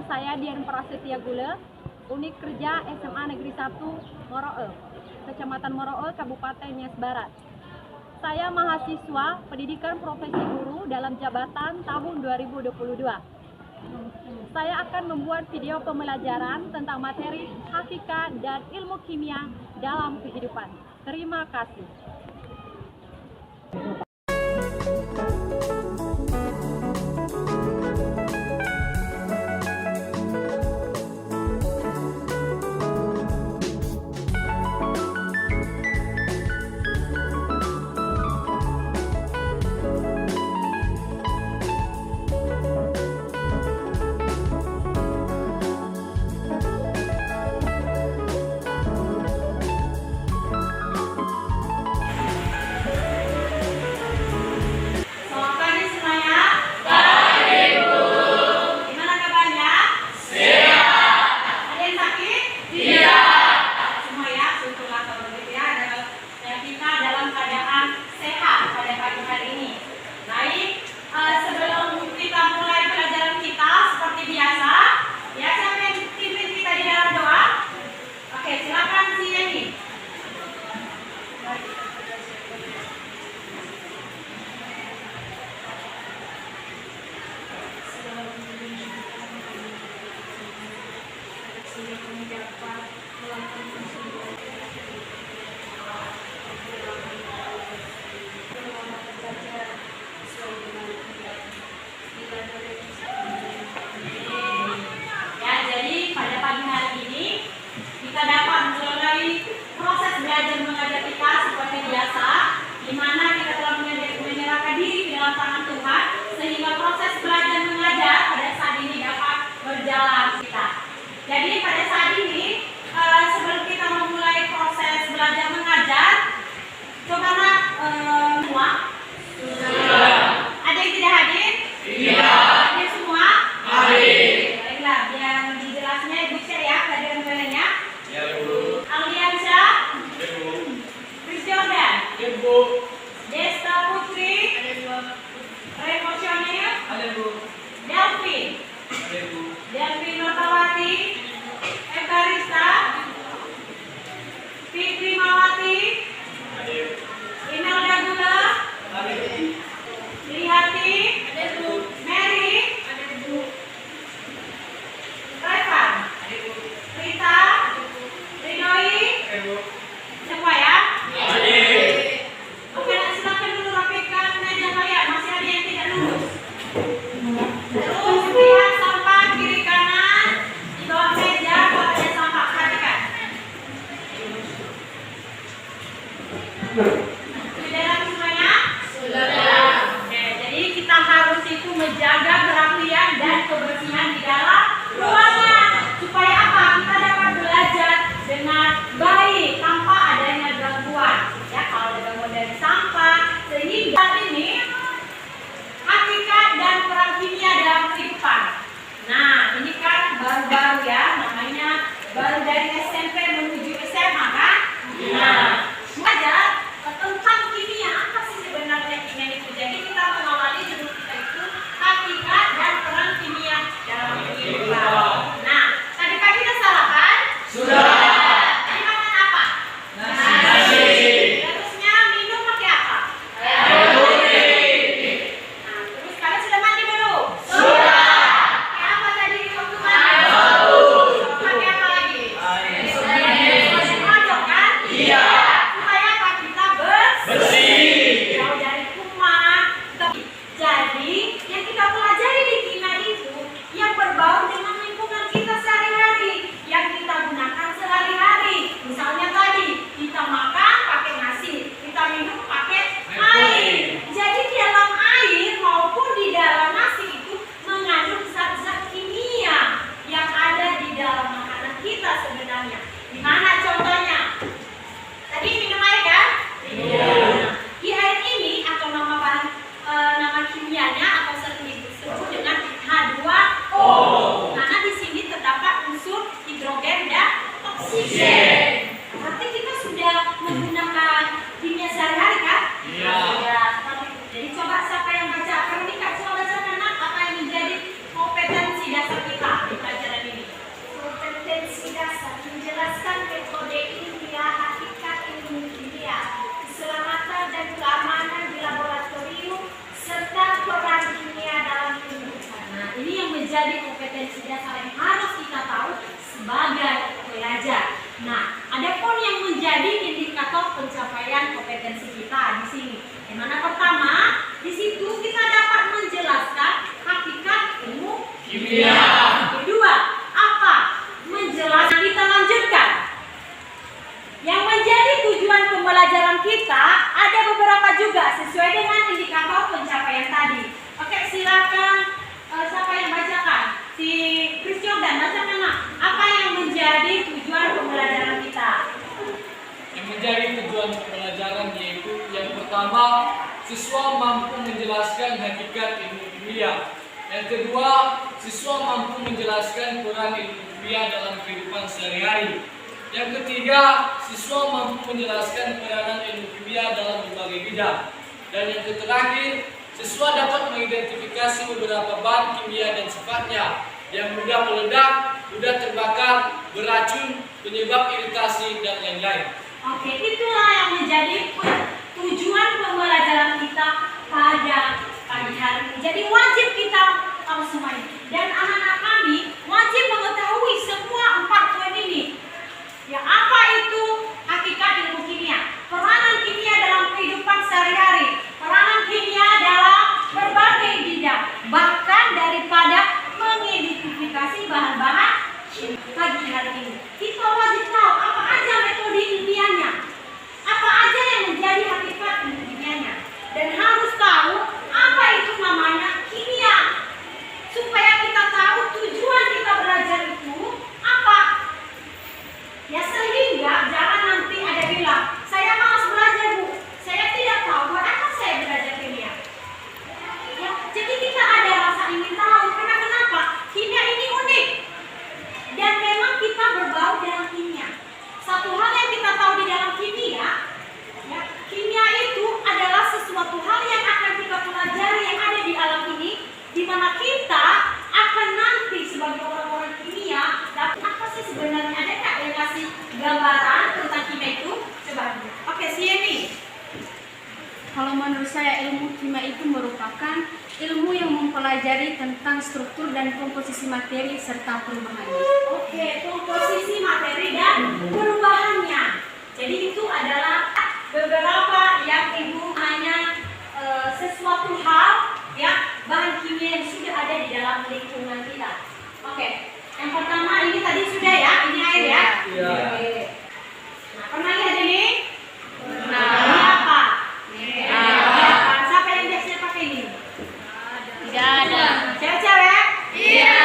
saya Dian Prasetya Gula, unit kerja SMA Negeri 1 Moroe, Kecamatan Moroe, Kabupaten Nias Barat. Saya mahasiswa pendidikan profesi guru dalam jabatan tahun 2022. Saya akan membuat video pembelajaran tentang materi hakikat dan ilmu kimia dalam kehidupan. Terima kasih. Di mana kita telah menyerahkan diri ke dalam tangan Tuhan, sehingga proses belajar mengajar pada saat ini dapat berjalan kita. Jadi pada saat ini sebelum kita memulai proses belajar mengajar, coba semua. Ada yang tidak hadir? Iya. Hadir semua? Hadir. Baiklah, biar lebih jelasnya Ibu share ya kehadiran kaliannya. Ya Bu. Aldiansyah? Ya Bu. Prisjordan? Ya Bu. Desta Putri? Ada Bu. Remosionil? Ada Bu. Delvin? Ada Bu. Delvin Notawati? Ekarista? Fitri Mawati? Ada Bu. Imelda Gula? Ada Bu. Lihati? Ada Bu. Mary? Ada Bu. Revan? Ada Bu. Rita? Ada Bu. Rinoi? Ada Bu. Semua ya? Ada. Oke, silakan dulu rapikan meja kalian. Masih ada yang tidak lurus. Terus lihat sampah kiri kanan di bawah meja. Kalau ada sampah, perhatikan. Sudah semuanya? Sudah. Oke, jadi kita harus itu menjaga kerapian dan kebersihan di dalam ruangan. Supaya apa? Kita dapat belajar dengan baik tanpa adanya menjadi kompetensi dasar yang harus kita tahu sebagai pelajar. Nah, ada pun yang menjadi indikator pencapaian kompetensi kita di sini. Yang mana pertama, di situ kita dapat menjelaskan hakikat ilmu kimia. Kedua, apa? Menjelaskan. Kita lanjutkan. Yang menjadi tujuan pembelajaran kita ada beberapa juga sesuai dengan indikator pencapaian tadi. Oke, silakan siapa yang bacakan? Si Chris Jordan, bacakan nak. Apa yang menjadi tujuan pembelajaran kita? Yang menjadi tujuan pembelajaran yaitu yang pertama, siswa mampu menjelaskan hakikat ilmu kimia. Yang kedua, siswa mampu menjelaskan peran ilmu kimia dalam kehidupan sehari-hari. Yang ketiga, siswa mampu menjelaskan peranan ilmu kimia dalam berbagai bidang. Dan yang terakhir, siswa dapat mengidentifikasi beberapa bahan kimia dan sifatnya yang mudah meledak, mudah terbakar, beracun, penyebab iritasi, dan lain-lain. Oke, itulah yang menjadi tujuan pembelajaran kita pada pagi hari ini. Jadi wajib kita tahu semua ini. Dan anak-anak kami wajib mengetahui semua 4 poin ini. Ya, apa itu hakikat ilmu kimia? Peranan kimia dalam kehidupan sehari-hari, peranan kimia dalam berbagai bidang, bahkan daripada mengidentifikasi bahan-bahan pagi hari ini. Kita wajib tahu apa aja metode ilmiahnya, apa aja yang menjadi hakikat ilmu kimianya, dan harus tahu apa itu namanya kimia, supaya kita tahu tujuan kita belajar itu apa. Ya, sehingga jangan nanti ada bilang, saya malas belajar Bu, saya tidak tahu buat apa saya belajar kimia. Ya, jadi kita ada rasa ingin tahu, karena kenapa? Kimia ini unik, dan memang kita berbau dalam kimia. Satu hal yang kita tahu di dalam kimia, ya, kimia itu adalah sesuatu hal yang akan kita pelajari yang ada di alam ini, di mana kita akan nanti sebagai orang-orang kimia dapat apa sih sebenarnya, ada nggak yang kasih gambaran tentang kimia itu? Coba. Oke, Sieni. Kalau menurut saya ilmu kimia itu merupakan ilmu yang mempelajari tentang struktur dan komposisi materi serta perubahannya. Oke, komposisi materi dan perubahannya. Jadi itu adalah beberapa yang ibu hanya sesuatu hal ya, bahan kimia yang sudah ada di dalam lingkungan kita. Oke, yang pertama ini tadi sudah ya, ini air ya. Iya. Oke. Nah, pernah lihat ini? Pernah. Ini apa? Iya. Siapa yang biasanya pakai ini? Tidak ada. Cewek-cewek? Iya.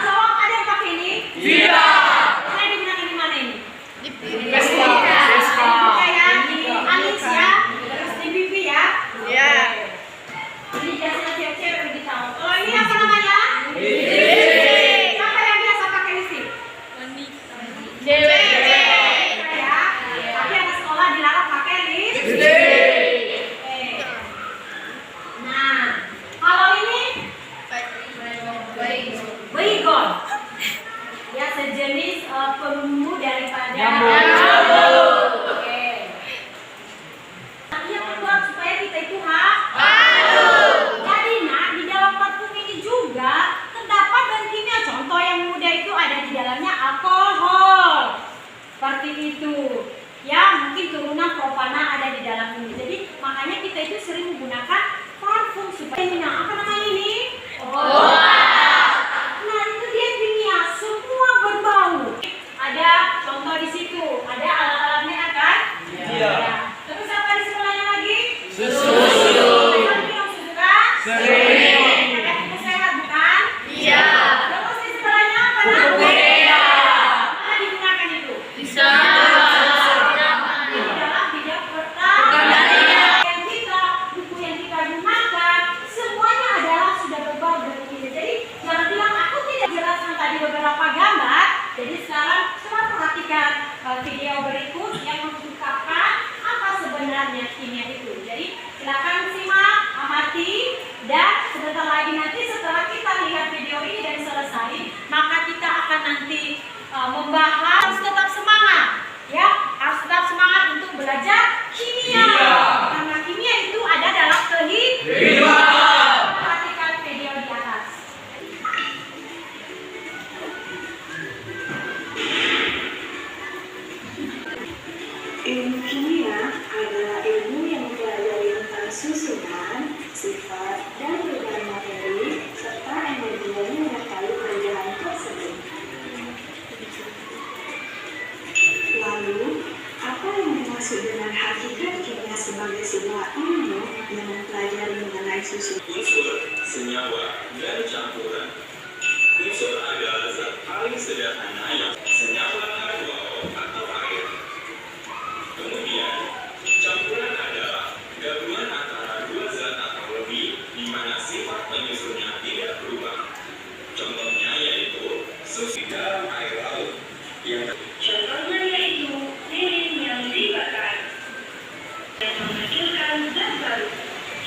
Cowok ada yang pakai ini? Iya. Saya digunakan di mana ini? Di Pesta. Ilmu kimia adalah ilmu yang mempelajari tentang susunan, sifat, dan perubahan materi, serta energi yang menyertai perubahan tersebut. Lalu, apa yang dimaksud dengan hakikat kimia sebagai sebuah ilmu yang mempelajari mengenai susunan? Unsur, senyawa, dan campuran. Unsur adalah zat paling sederhana yang senyawa H2O atau air. Kemudian, campuran adalah gabungan antara dua zat atau lebih di mana sifat penyusunnya tidak berubah. Contohnya yaitu susu dalam air laut yang Contohnya yaitu lilin yang dibakar dan menghasilkan zat baru.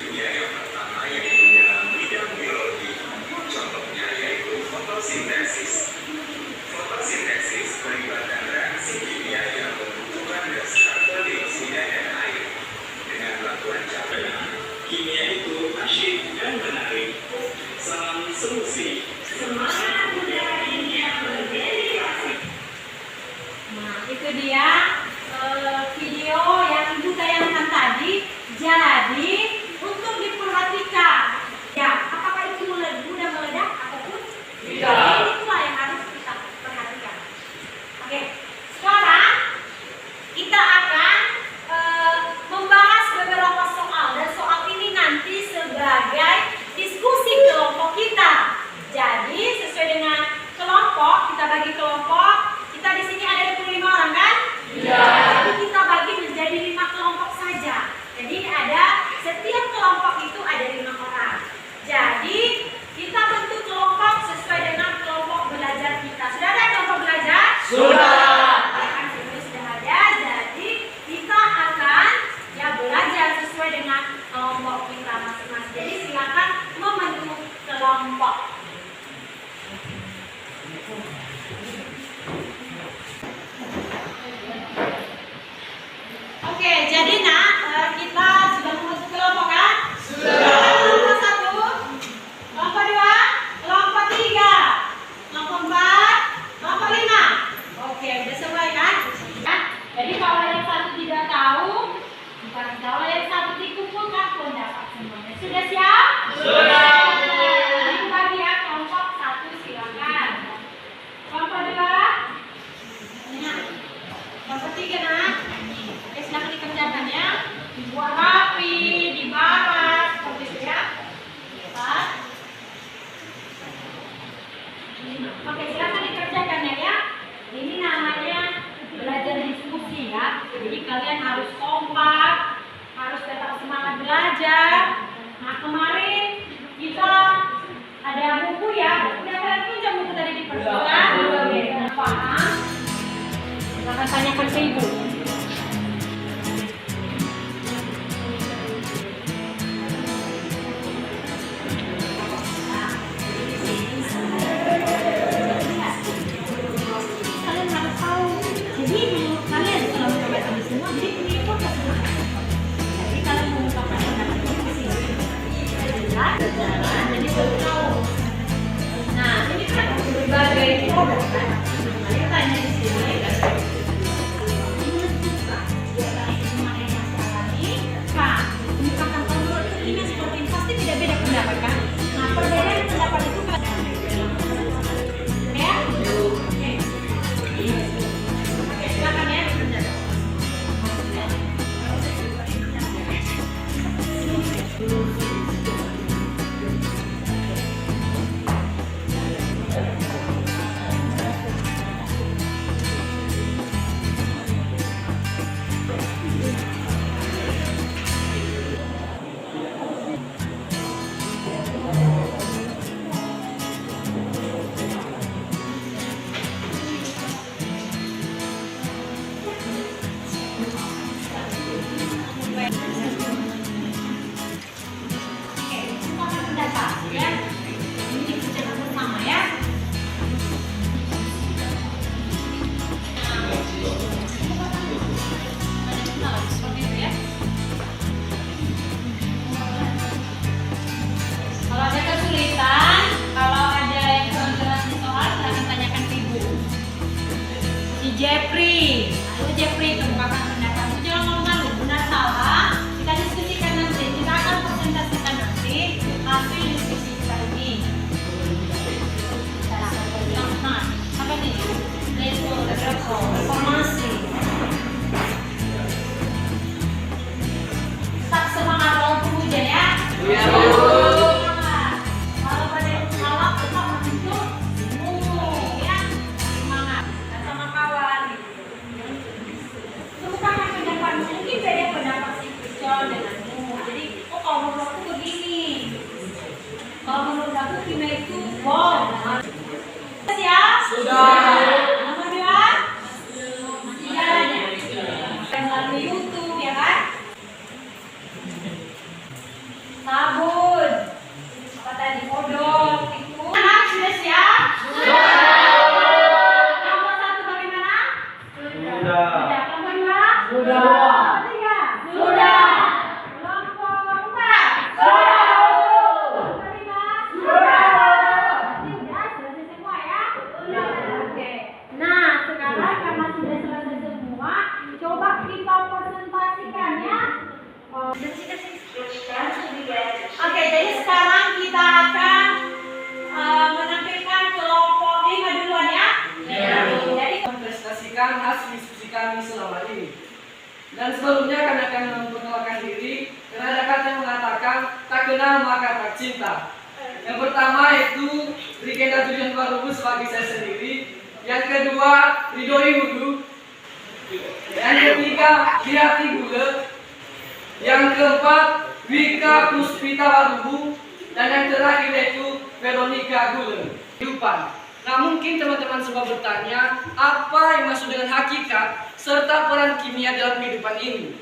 kimia yang pertama yang punya dalam bidang biologi. Contohnya yaitu fotosintesis. Fotosintesis melibatkan reaksi kimia yang membutuhkan gas karbon dioksida dan air. Dengan melakukan campuran, kimia itu asyik dan menarik. Salam solusi. Semangat muda kimia berdedikasi. Nah, itu dia video yang Ibu tayangkan tadi. Jadi, untuk diperhatikan. Ya, apakah itu mudah meledak ataupun tidak? Itulah yang harus kita perhatikan. Oke, sekarang kita akan membahas beberapa soal. Dan soal ini nanti sebagai diskusi kelompok kita. Jadi, sesuai dengan kelompok, kita bagi kelompok. Kita di sini ada 25 orang kan? Iya. Jadi kita bagi menjadi 5 kelompok saja. Jadi setiap kelompok itu ada 5 orang. Jadi kita bentuk kelompok sesuai dengan kelompok belajar kita. Sudah ada kelompok belajar? Sudah. Sudah ada. Jadi kita akan belajar sesuai dengan kelompok kita masing-masing. Jadi silakan membentuk kelompok. Oke, jadi kita sudah membentuk kelompok kan? Sudah. Kelompok 1, kelompok 2, kelompok 3, kelompok 4, kelompok 5. Oke, udah selesai kan? Jadi kalau yang satu tidak tahu, kalau yang satu dikumpulkan pun dapat semuanya. Sudah siap? Sudah. Jadi bagi ya kelompok 1 silakan. Kelompok 2. Kelompok 3 Oke, silahkan dikerjakan ya. Dibuat rapi, dibalas, seperti itu ya. Oke, silahkan dikerjakan ya. Ini namanya belajar diskusi ya. Jadi kalian harus kompak, harus tetap semangat belajar. Nah, kemarin kita ada buku ya. Udah kalian pinjam buku tadi di perpustakaan? Sudah. Paham? Silahkan tanyakan ke ibu. Kalian harus tahu. Jadi menurut kalian kalau mencoba tadi semua, jadi punya podcast semua. Jadi kalian mengungkapkan pendapat di sini. Jadi baru tahu. Nah, ini kan berbagai produk kan. Kalian tanya di sini. Jeffrey, Jeffrey, kemukakan pendapat. melalui YouTube, ya kan? Sabun, apa tadi, odol, itu. Anak sudah siap? Nomor 1 bagaimana? Sudah. Nomor 2? Sudah. Ketiga? Sudah. Kelompok 4? Sudah. Kelima? Sudah. Selesai semua ya? Oke. Nah, sekarang karena sudah selesai semua, coba kita presentasikan ya. Oke, jadi sekarang kita akan menampilkan kelompok 5 duluan ya. Jadi Mempresentasikan hasil diskusi kami selama ini. Dan sebelumnya kami akan memperkenalkan diri karena ada kata yang mengatakan tak kenal maka tak cinta. Yang pertama yaitu Rikenda Julian Barubu sebagai saya sendiri. Yang kedua Ridhoi Hudu. Yang ketiga Kirati Gule. Yang keempat Wika Puspita Barubu. Dan yang terakhir yaitu Veronica Gule. Nah mungkin teman-teman semua bertanya, apa yang maksud dengan hakikat serta peran kimia dalam kehidupan ini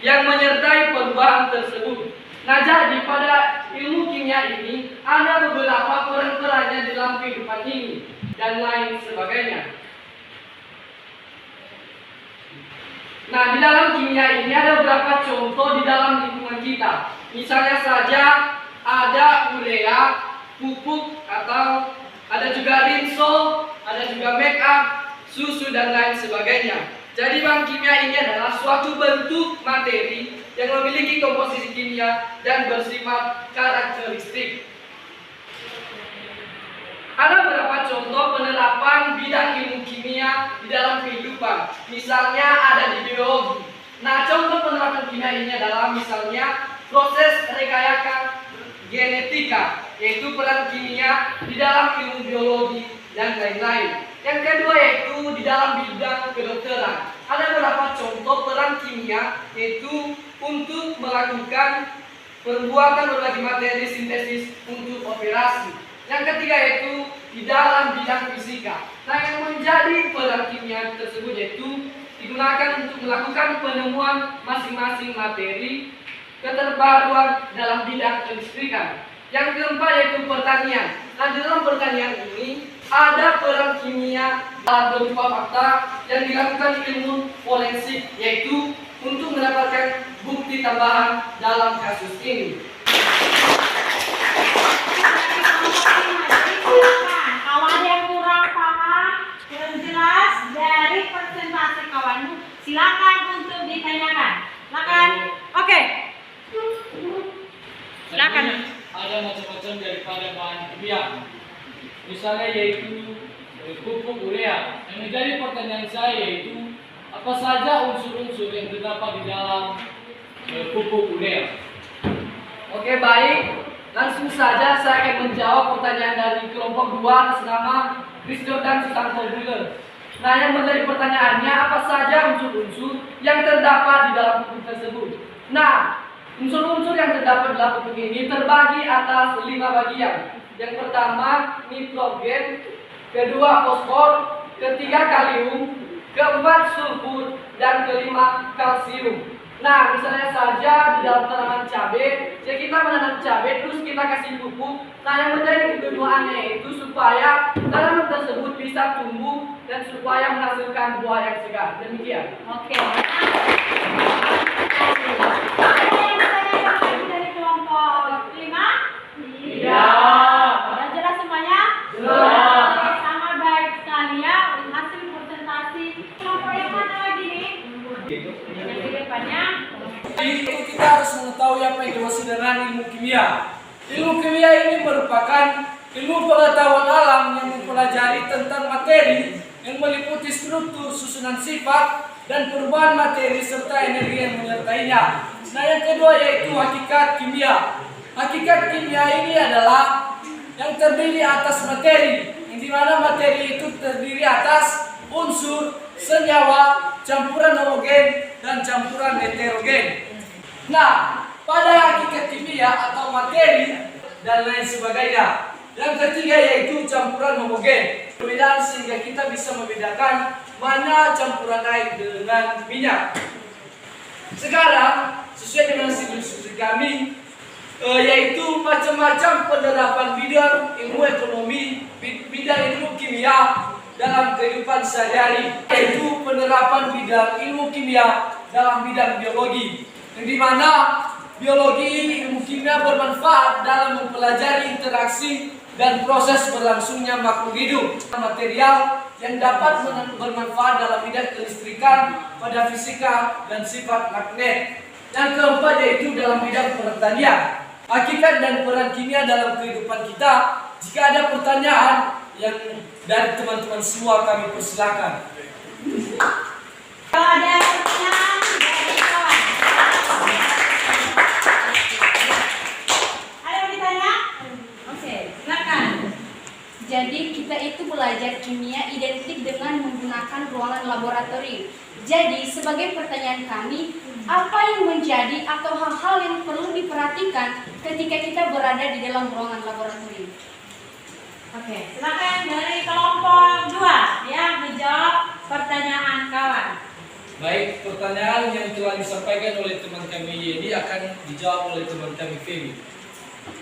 yang menyertai perubahan tersebut. Nah jadi pada ilmu kimia ini ada beberapa peran-perannya dalam kehidupan ini dan lain sebagainya. Nah di dalam kimia ini ada beberapa contoh di dalam lingkungan kita. Misalnya saja ada urea, pupuk atau ada juga rinso, ada juga make up, susu dan lain sebagainya. Jadi bahan kimia ini adalah suatu bentuk materi yang memiliki komposisi kimia dan bersifat karakteristik. Ada beberapa contoh penerapan bidang ilmu kimia di dalam kehidupan. Misalnya ada di biologi. Nah, contoh penerapan kimia ini adalah misalnya proses rekayasa genetika, yaitu peran kimia di dalam ilmu biologi dan lain-lain. Yang kedua yaitu di dalam bidang kedokteran. Ada beberapa contoh peran kimia yaitu untuk melakukan perbuatan berbagai materi sintesis untuk operasi. Yang ketiga yaitu di dalam bidang fisika. Nah yang menjadi peran kimia tersebut yaitu digunakan untuk melakukan penemuan masing-masing materi keterbaruan dalam bidang kelistrikan. Yang keempat yaitu pertanian. Nah di dalam pertanian ini ada peran kimia dalam berupa fakta yang dilakukan ilmu forensik, yaitu untuk mendapatkan bukti tambahan dalam kasus ini. Kalau ada yang kurang paham, belum jelas dari presentasi kawanmu, silakan untuk ditanyakan. Silakan. Oke. Silakan. Ada macam-macam daripada bahan kimia. Misalnya yaitu pupuk urea. Yang menjadi pertanyaan saya yaitu apa saja unsur-unsur yang terdapat di dalam pupuk urea. Oke baik, langsung saja saya akan menjawab pertanyaan dari kelompok 2 atas nama Chris Jordan Susanto Buller. Nah yang menjadi pertanyaannya apa saja unsur-unsur yang terdapat di dalam pupuk tersebut. Nah unsur-unsur yang terdapat dalam pupuk ini terbagi atas 5 bagian. Yang pertama nitrogen, kedua fosfor, ketiga kalium, keempat sulfur, dan kelima kalsium. Nah misalnya saja di dalam tanaman cabai, ya kita menanam cabai terus kita kasih pupuk. Nah yang menjadi ketujuannya itu supaya tanaman tersebut bisa tumbuh dan supaya menghasilkan buah yang segar. Demikian. Oke. Ada yang ditanyakan lagi dari kelompok 5? Tidak. Sudah jelas semuanya? Jelas. Oke, sama baik sekali ya hasil presentasi. Kelompok yang mana lagi nih? Yang di depannya. Itu kita harus mengetahui apa yang dimaksud dengan ilmu kimia. Ilmu kimia ini merupakan ilmu pengetahuan alam yang mempelajari tentang materi yang meliputi struktur, susunan sifat, dan perubahan materi serta energi yang menyertainya. Nah yang kedua yaitu hakikat kimia. Hakikat kimia ini adalah yang terdiri atas materi, yang dimana materi itu terdiri atas unsur, senyawa, campuran homogen, dan campuran heterogen. Nah, pada hakikat kimia atau materi dan lain sebagainya. Yang ketiga yaitu campuran homogen. Perbedaan sehingga kita bisa membedakan mana campuran air dengan minyak. Sekarang sesuai dengan studi kami, yaitu macam-macam penerapan bidang ilmu ekonomi, bidang ilmu kimia dalam kehidupan sehari-hari, yaitu penerapan bidang ilmu kimia dalam bidang biologi, yang dimana biologi ilmu kimia bermanfaat dalam mempelajari interaksi dan proses berlangsungnya makhluk hidup, material yang dapat bermanfaat dalam bidang kelistrikan, pada fisika dan sifat magnet. Yang keempat yaitu dalam bidang pertanian, hakikat dan peran kimia dalam kehidupan kita. Jika ada pertanyaan yang dari teman-teman semua, kami persilakan. Kalau ada pertanyaan dari kawan. Ada yang ditanya? Oke, silakan. Jadi kita itu belajar kimia identik dengan menggunakan ruangan laboratorium. Jadi sebagai pertanyaan kami, apa yang menjadi atau hal-hal yang perlu diperhatikan ketika kita berada di dalam ruangan laboratorium? Oke, silakan dari kelompok 2 yang menjawab pertanyaan kawan. Baik, pertanyaan yang telah disampaikan oleh teman kami Yedi akan dijawab oleh teman kami Feby.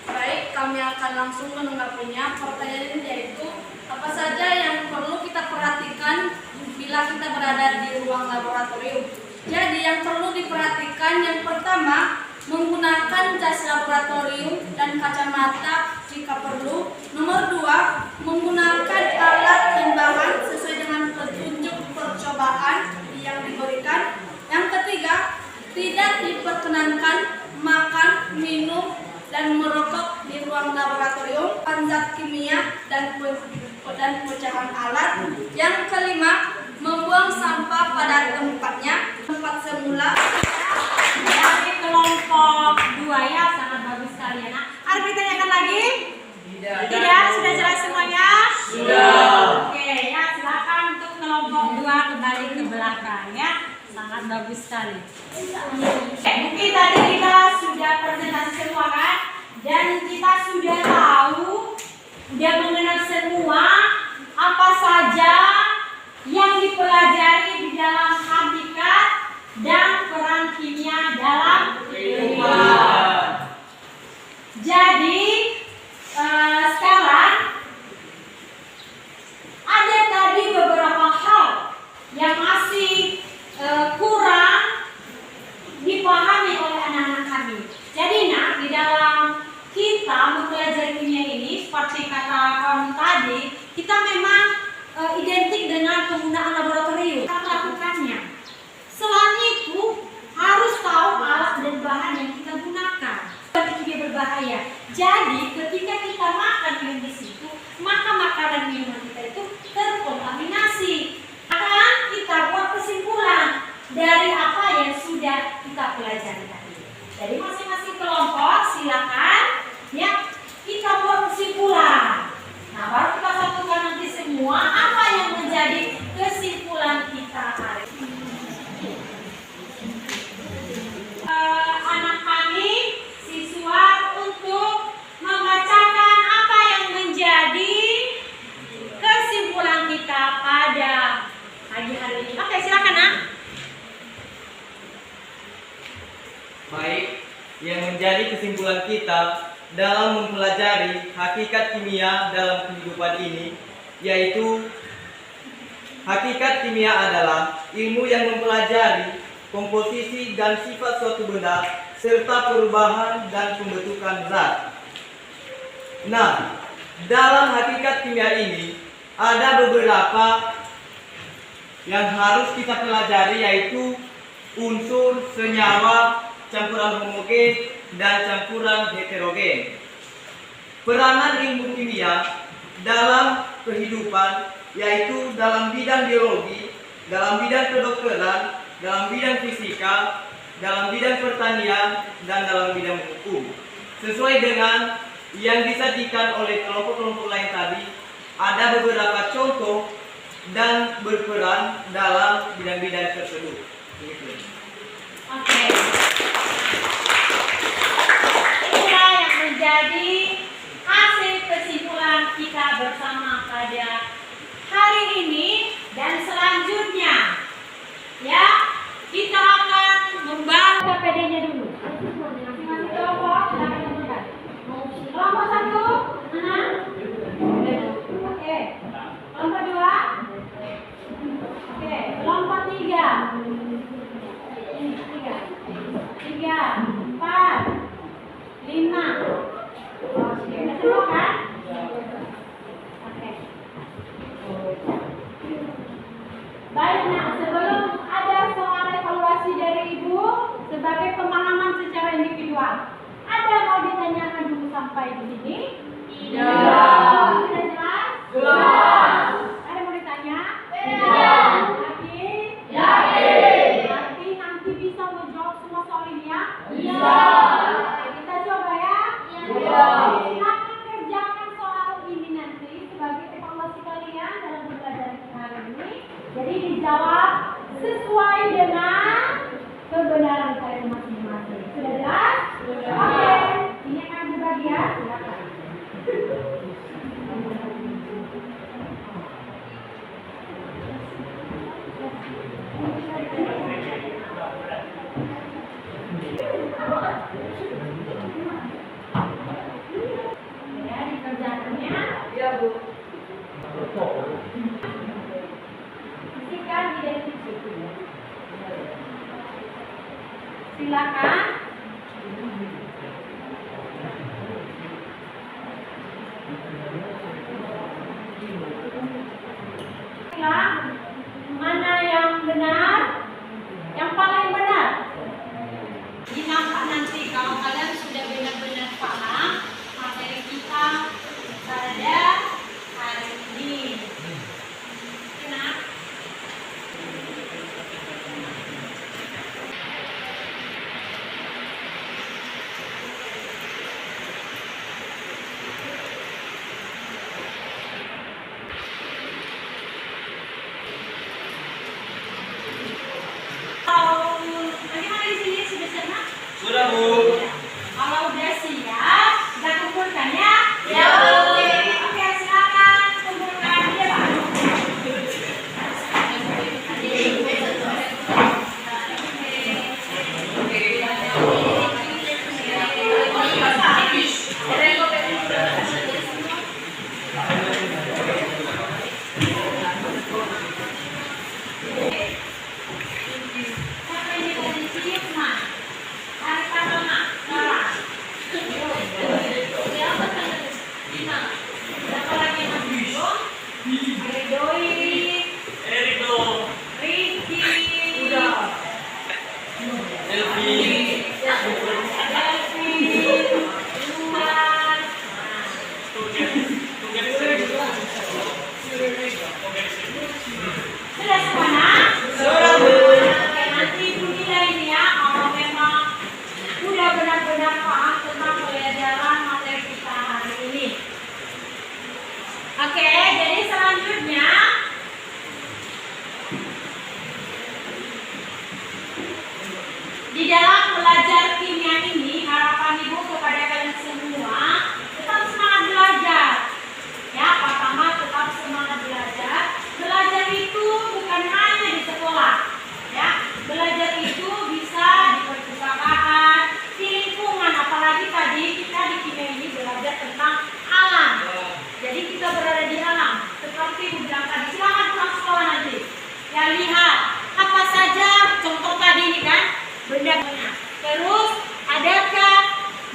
Baik, kami akan langsung menanggapinya. Pertanyaan yaitu, apa saja yang perlu kita perhatikan bila kita berada di ruang laboratorium? Jadi yang perlu diperhatikan yang pertama, menggunakan jas laboratorium dan kacamata jika perlu. Nomor 2, menggunakan alat dan bahan sesuai dengan petunjuk percobaan yang diberikan. Yang ketiga, tidak diperkenankan makan, minum, dan merokok di ruang laboratorium, zat kimia dan pecahan alat. Yang kelima, membuang sampah pada tempatnya, tempat semula. Dari kelompok 2 ya, sangat bagus sekali ya. Nah, ada ditanyakan lagi? Tidak, sudah jelas semuanya? Sudah. Oke, ya silakan untuk kelompok 2 kembali ke belakang ya. Sangat bagus sekali. Mungkin tadi kita sudah presentasi semua kan? Dan kita sudah tahu, sudah mengenal semua apa saja yang dipelajari di dalam hakikat dan peran kimia dalam kehidupan. Jadi sekarang ada tadi beberapa hal yang masih kurang dipahami oleh anak-anak kami. Jadi nah, di dalam kita mempelajari kimia ini, seperti kata kawan tadi, kita memang identik dengan penggunaan laboratorium. Kita melakukannya. Selain itu, harus tahu alat dan bahan yang kita gunakan. Itu dia berbahaya. Jadi, ketika kita makan minum di situ, maka makanan minuman kita itu terkontaminasi. Akan kita buat kesimpulan dari apa yang sudah kita pelajari tadi. Jadi masing-masing kelompok silakan ya kita buat kesimpulan. Nah, baru kita satukan nanti semua apa yang menjadi kesimpulan kita hari ini. Anak kami siswa untuk membacakan apa yang menjadi kesimpulan kita pada pagi hari ini. Oke, silakan nak. Baik, yang menjadi kesimpulan kita dalam mempelajari hakikat kimia dalam kehidupan ini, yaitu hakikat kimia adalah ilmu yang mempelajari komposisi dan sifat suatu benda serta perubahan dan pembentukan zat. Nah, dalam hakikat kimia ini ada beberapa yang harus kita pelajari, yaitu unsur, senyawa, campuran homogen dan campuran heterogen. Peranan ilmu kimia dalam kehidupan yaitu dalam bidang biologi, dalam bidang kedokteran, dalam bidang fisika, dalam bidang pertanian, dan dalam bidang hukum. Sesuai dengan yang disajikan oleh kelompok-kelompok lain tadi, ada beberapa contoh dan berperan dalam bidang-bidang tersebut. Oke. Itulah yang menjadi hasil kesimpulan kita bersama pada hari ini dan selanjutnya. Ya, kita akan membahas semua kan? Oke. Baik, nah sebelum ada soal evaluasi dari Ibu sebagai pemahaman secara individual, ada mau ditanyakan dulu sampai di sini? Tidak. Sudah jelas? Jelas. Ada mau ditanya? Tidak. Yakin? Yakin. Berarti nanti bisa menjawab semua soal ini ya? Iya. Oke, kita coba ya? Iya. Silakan kerjakan soal ini nanti sebagai evaluasi kalian dalam pembelajaran kita hari ini. Jadi dijawab sesuai dengan kebenaran kalian masing-masing. Sudah jelas? Sudah. Oke. Ini akan dibagi ya. Silakan. Ya, dikerjakannya. Iya, Bu. Isikan identifikasi. Silakan. Mana yang benar? Yang paling benar. Jadi nampak nanti kalau kalian sudah benar-benar paham materi kita pada hari ini. Kenapa? Bagaimana di sini sudah siap? Sudah, Bu. Kalau udah siap, kita kumpulkan ya. Ya, Bu. Oke, silakan kumpulkan dia, Pak. Siapa ini tadi cium, Mak? Hari pertama, Nora. Siapa lagi yang belum? Ada Doi, Ricky, Elvi. Delvin, Luan. Sudah semua? Sudah, Bu. Oke, nanti Ibu nilai ini ya, kalau memang udah benar-benar paham tentang pelajaran materi kita hari ini. Oke, jadi selanjutnya di dalam belajar kimia ini harapan Ibu kepada kalian semua tetap semangat belajar. Ya, pertama tetap semangat belajar. Belajar itu bukan hanya di sekolah. Ya, belajar itu bisa di perpustakaan, di lingkungan, apalagi tadi kita di kimia ini belajar tentang alam. Jadi kita berada di alam. Seperti Ibu bilang tadi, silakan pulang sekolah nanti. Ya, lihat apa saja contoh tadi ini kan, benda-benda. Terus adakah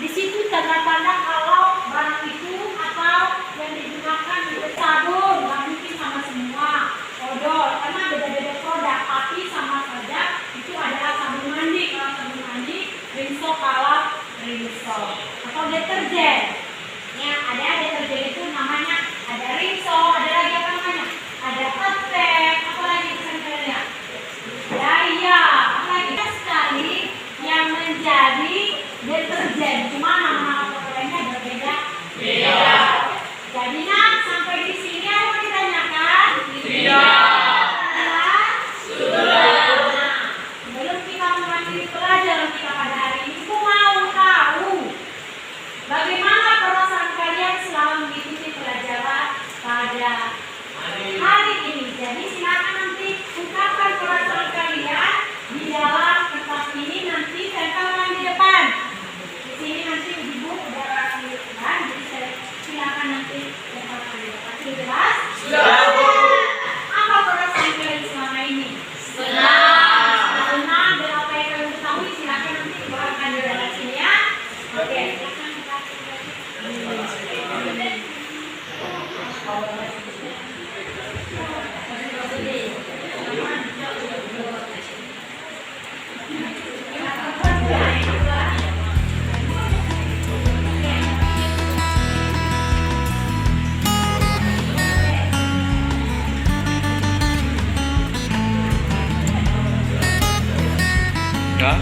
di situ tanda-tanda kalau barang itu atau yang digunakan itu sabun, nggak mungkin sama semua. Odol, karena beda-beda produk, tapi sama saja itu adalah sabun mandi. Kalau sabun mandi, Rinso kalau Rinso atau deterjen. Ya, ada deterjen itu namanya ada Rinso, ada lagi apa namanya? Ada Attack, apa lagi bisa kalian lihat? Ya, iya, apa lagi? Sekali yang menjadi deterjen, cuma nama produknya berbeda. Beda. Jadi nak sampai di sini ada yang ditanyakan? Tidak. Sudah. Sebelum kita mengakhiri pelajaran kita pada hari ini, aku mau tahu bagaimana perasaan kalian selama mengikuti pelajaran pada hari ini. Jadi silakan nanti ungkapkan perasaan kalian di dalam kertas ini, nanti tempelkan di depan. Di sini nanti Ibu udah kasih depan, jadi silakan nanti tempelkan di depan. Sudah jelas? Sudah, Bu. Apa perasaan kalian selama ini? Senang. Senang dan apa yang kalian ketahui Hah?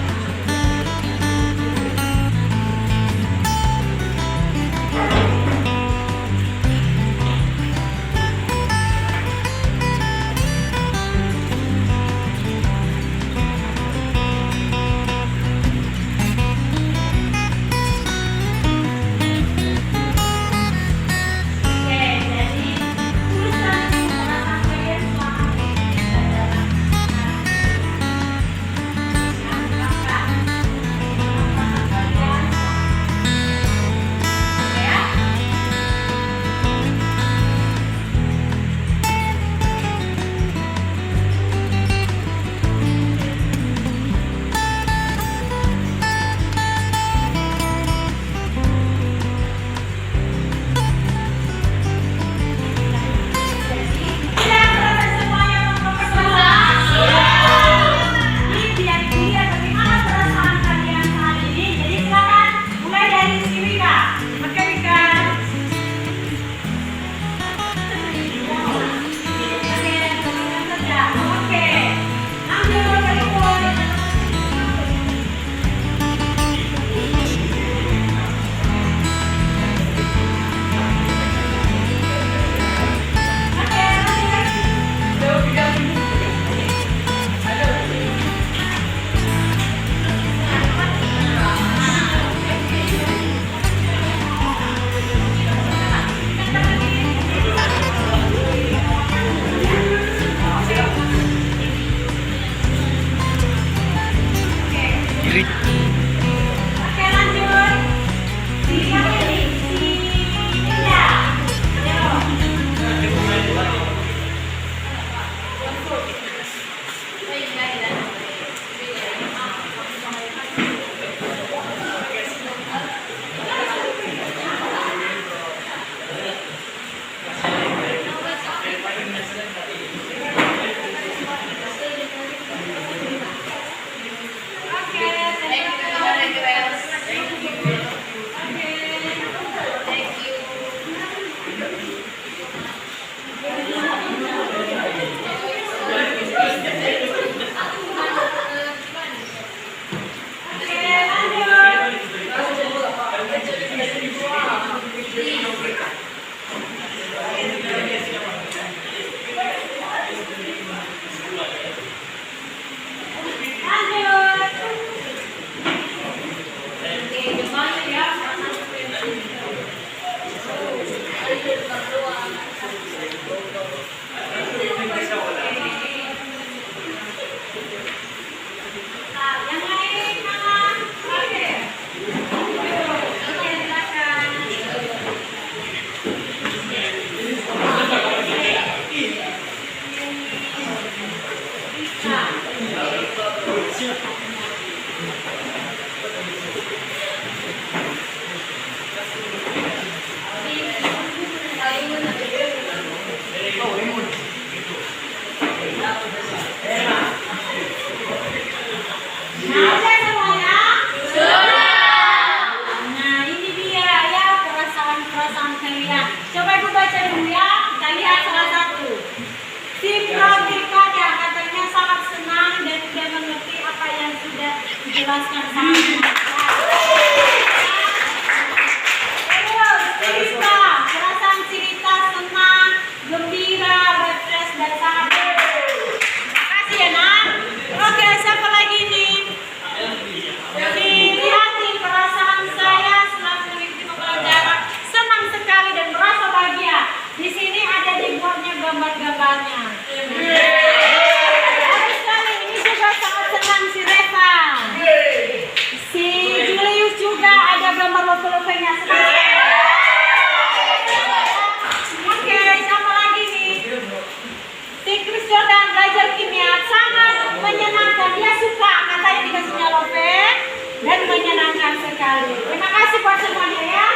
Oke, jadi tulisan pengalaman kalian selama ini adalah Oke, lanjut. Siapa ini? Si Indah. Ayo. Oke, yang lain mana? Oke. Oke, silakan. Ada semuanya? Nah, ini dia ya perasaan-perasaan kalian. Coba ibu baca dulu ya. Kita lihat salah satu. Si Prodikanya katanya sangat senang dan tidak mengerti apa yang sudah dijelaskan sama Terus, cerita. Perasaan cerita senang, gembira, refresh, dan sangat Terima kasih ya, Nak. Oke, siapa lagi nih? Lihat nih perasaan saya setelah mengikuti pembelajaran senang sekali dan merasa bahagia. Di sini ada dibuatnya gambar-gambarnya. Bagus sekali. Ini juga sangat senang si Reva. Si Julius juga ada gambar logo-logonya. Oke, siapa lagi nih? Si Chris Jordan belajar kimia sangat menyenangkan. Dia suka katanya dikasihnya love dan menyenangkan sekali. Terima kasih buat semuanya ya.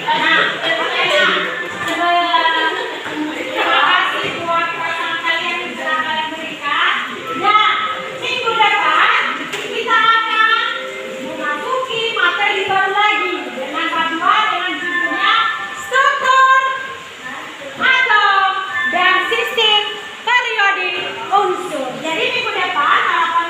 Nah, oke ya. Terima kasih buat perasaan kalian yang telah kalian berikan. Nah, minggu depan kita akan memasuki materi baru lagi dengan paduan dengan judulnya struktur atom dan sistem periodik unsur. Jadi minggu depan harapan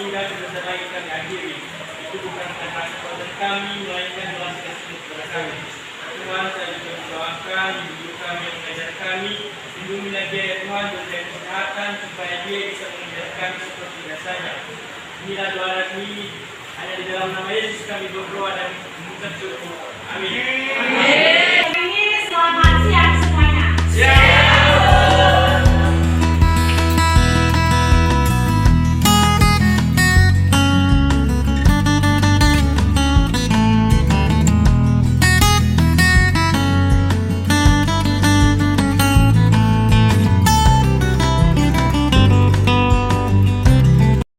segala dosa lagi kami akhiri. Itu bukan karena kekuatan kami, melainkan belas kasihan kepada kami. Tuhan, saya juga mendoakan ibu kami yang mengajar kami, lindungilah dia ya Tuhan, berikan kesehatan supaya dia bisa mengajar kami seperti biasanya. Inilah doa kami, hanya di dalam nama Yesus kami berdoa dan mengucap syukur. Amin.